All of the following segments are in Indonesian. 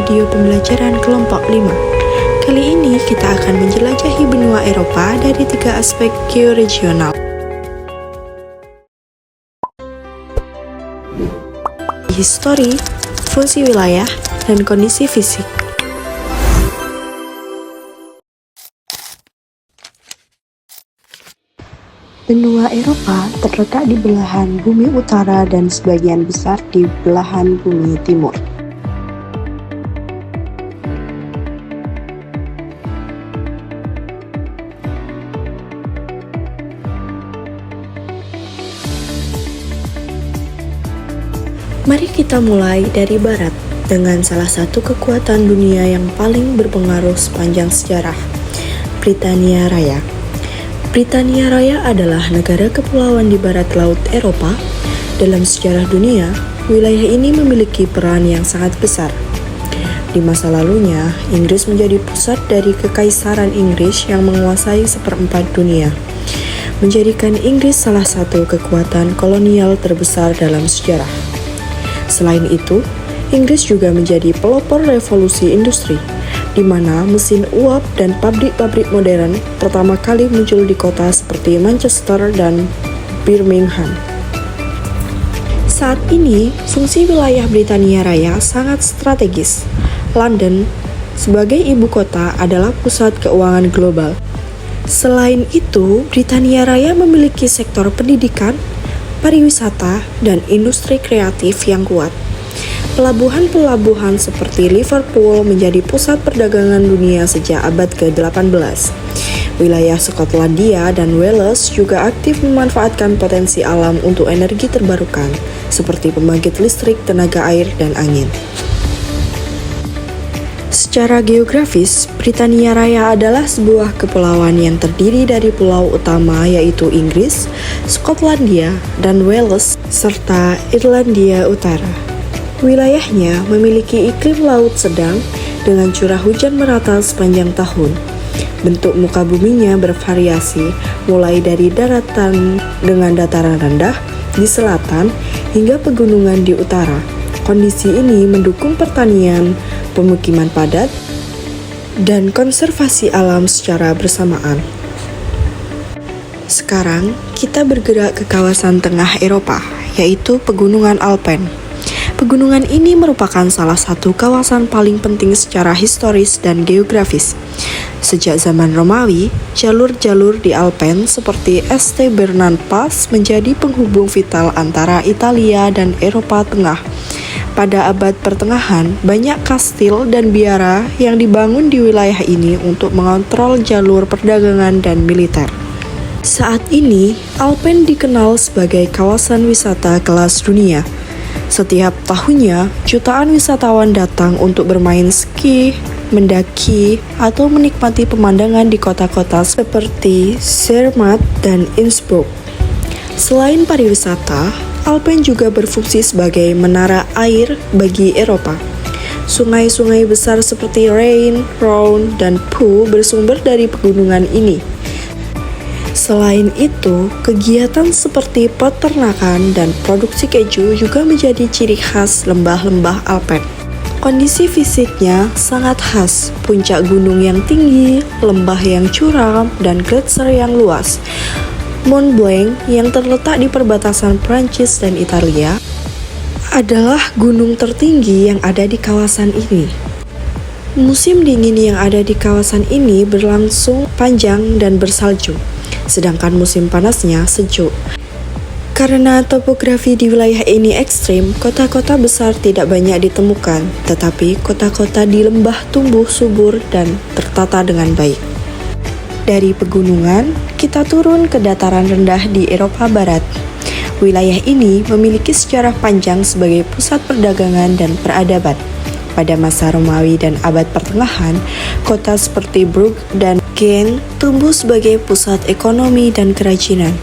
video pembelajaran kelompok 5. Kali ini kita akan menjelajahi benua Eropa dari 3 aspek georegional. Histori, fungsi wilayah, dan kondisi fisik. Benua Eropa terletak di belahan bumi utara dan sebagian besar di belahan bumi timur. Mari kita mulai dari barat dengan salah satu kekuatan dunia yang paling berpengaruh sepanjang sejarah, Britania Raya. Britania Raya adalah negara kepulauan di barat laut Eropa. Dalam sejarah dunia, wilayah ini memiliki peran yang sangat besar. Di masa lalunya, Inggris menjadi pusat dari Kekaisaran Inggris yang menguasai seperempat dunia, menjadikan Inggris salah satu kekuatan kolonial terbesar dalam sejarah. Selain itu, Inggris juga menjadi pelopor revolusi industri, di mana mesin uap dan pabrik-pabrik modern pertama kali muncul di kota seperti Manchester dan Birmingham. Saat ini, fungsi wilayah Britania Raya sangat strategis. London, sebagai ibu kota, adalah pusat keuangan global. Selain itu, Britania Raya memiliki sektor pendidikan, pariwisata, dan industri kreatif yang kuat. Pelabuhan-pelabuhan seperti Liverpool menjadi pusat perdagangan dunia sejak abad ke-18. Wilayah Skotlandia dan Wales juga aktif memanfaatkan potensi alam untuk energi terbarukan, seperti pembangkit listrik, tenaga air, dan angin. Secara geografis, Britania Raya adalah sebuah kepulauan yang terdiri dari pulau utama yaitu Inggris, Skotlandia, dan Wales, serta Irlandia Utara. Wilayahnya memiliki iklim laut sedang dengan curah hujan merata sepanjang tahun. Bentuk muka buminya bervariasi, mulai dari daratan dengan dataran rendah di selatan hingga pegunungan di utara. Kondisi ini mendukung pertanian, pemukiman padat, dan konservasi alam secara bersamaan. Sekarang, kita bergerak ke kawasan tengah Eropa, yaitu Pegunungan Alpen. Pegunungan ini merupakan salah satu kawasan paling penting secara historis dan geografis. Sejak zaman Romawi, jalur-jalur di Alpen seperti Este Bernard Pass menjadi penghubung vital antara Italia dan Eropa Tengah. Pada abad pertengahan, banyak kastil dan biara yang dibangun di wilayah ini untuk mengontrol jalur perdagangan dan militer. Saat ini, Alpen dikenal sebagai kawasan wisata kelas dunia. Setiap tahunnya, jutaan wisatawan datang untuk bermain ski, mendaki, atau menikmati pemandangan di kota-kota seperti Zermatt dan Innsbruck. Selain pariwisata, Alpen juga berfungsi sebagai menara air bagi Eropa. Sungai-sungai besar seperti Rhine, Rhone, dan Po bersumber dari pegunungan ini. Selain itu, kegiatan seperti peternakan dan produksi keju juga menjadi ciri khas lembah-lembah Alpen. Kondisi fisiknya sangat khas, puncak gunung yang tinggi, lembah yang curam, dan gletser yang luas. Mont Blanc yang terletak di perbatasan Prancis dan Italia adalah gunung tertinggi yang ada di kawasan ini. Musim dingin yang ada di kawasan ini berlangsung panjang dan bersalju, sedangkan musim panasnya sejuk. Karena topografi di wilayah ini ekstrim, kota-kota besar tidak banyak ditemukan, tetapi kota-kota di lembah tumbuh subur dan tertata dengan baik. Dari pegunungan, kita turun ke dataran rendah di Eropa Barat. Wilayah ini memiliki sejarah panjang sebagai pusat perdagangan dan peradaban. Pada masa Romawi dan abad pertengahan, kota seperti Brugg dan Gent tumbuh sebagai pusat ekonomi dan kerajinan.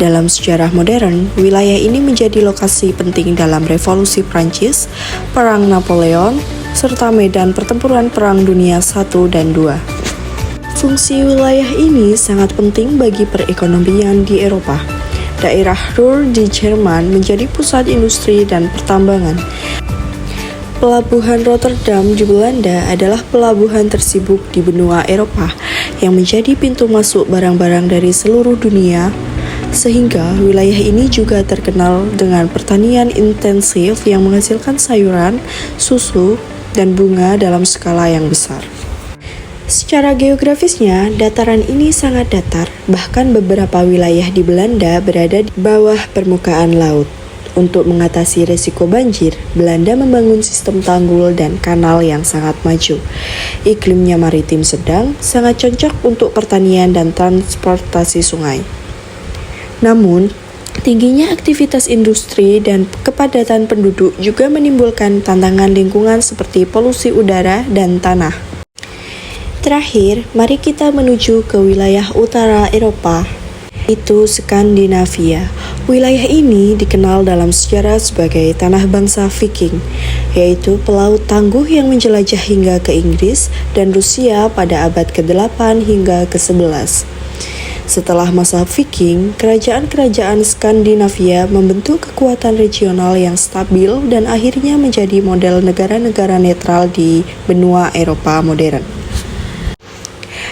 Dalam sejarah modern, wilayah ini menjadi lokasi penting dalam Revolusi Prancis, Perang Napoleon, serta medan pertempuran Perang Dunia I dan II. Fungsi wilayah ini sangat penting bagi perekonomian di Eropa. Daerah Ruhr di Jerman menjadi pusat industri dan pertambangan. Pelabuhan Rotterdam di Belanda adalah pelabuhan tersibuk di benua Eropa yang menjadi pintu masuk barang-barang dari seluruh dunia, sehingga wilayah ini juga terkenal dengan pertanian intensif yang menghasilkan sayuran, susu, dan bunga dalam skala yang besar. Secara geografisnya, dataran ini sangat datar, bahkan beberapa wilayah di Belanda berada di bawah permukaan laut. Untuk mengatasi risiko banjir, Belanda membangun sistem tanggul dan kanal yang sangat maju. Iklimnya maritim sedang, sangat cocok untuk pertanian dan transportasi sungai. Namun, tingginya aktivitas industri dan kepadatan penduduk juga menimbulkan tantangan lingkungan seperti polusi udara dan tanah. Terakhir, mari kita menuju ke wilayah utara Eropa, itu Skandinavia. Wilayah ini dikenal dalam sejarah sebagai tanah bangsa Viking, yaitu pelaut tangguh yang menjelajah hingga ke Inggris dan Rusia pada abad ke-8 hingga ke-11. Setelah masa Viking, kerajaan-kerajaan Skandinavia membentuk kekuatan regional yang stabil dan akhirnya menjadi model negara-negara netral di benua Eropa modern.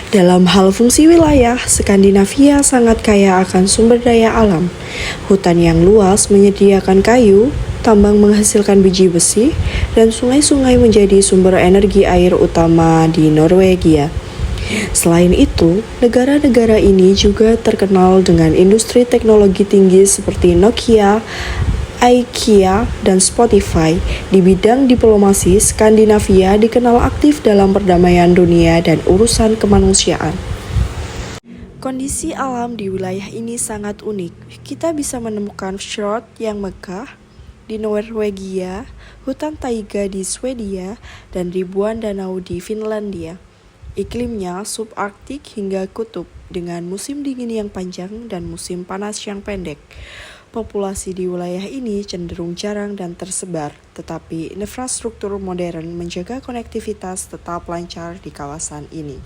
Dalam hal fungsi wilayah, Skandinavia sangat kaya akan sumber daya alam. Hutan yang luas menyediakan kayu, tambang menghasilkan biji besi, dan sungai-sungai menjadi sumber energi air utama di Norwegia. Selain itu, negara-negara ini juga terkenal dengan industri teknologi tinggi seperti Nokia, IKEA, dan Spotify. Di bidang diplomasi, Skandinavia dikenal aktif dalam perdamaian dunia dan urusan kemanusiaan. Kondisi alam di wilayah ini sangat unik. Kita bisa menemukan fjord yang megah di Norwegia, hutan taiga di Swedia, dan ribuan danau di Finlandia. Iklimnya subarktik hingga kutub, dengan musim dingin yang panjang dan musim panas yang pendek. Populasi di wilayah ini cenderung jarang dan tersebar, tetapi infrastruktur modern menjaga konektivitas tetap lancar di kawasan ini.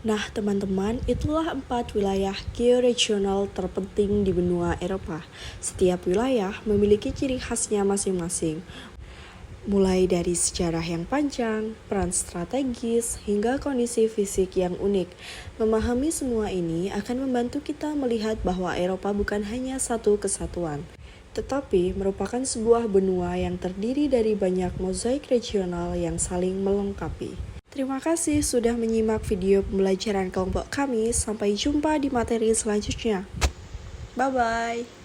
Nah teman-teman, itulah 4 wilayah georegional terpenting di benua Eropa. Setiap wilayah memiliki ciri khasnya masing-masing. Mulai dari sejarah yang panjang, peran strategis, hingga kondisi fisik yang unik. Memahami semua ini akan membantu kita melihat bahwa Eropa bukan hanya satu kesatuan, tetapi merupakan sebuah benua yang terdiri dari banyak mozaik regional yang saling melengkapi. Terima kasih sudah menyimak video pembelajaran kelompok kami. Sampai jumpa di materi selanjutnya. Bye-bye.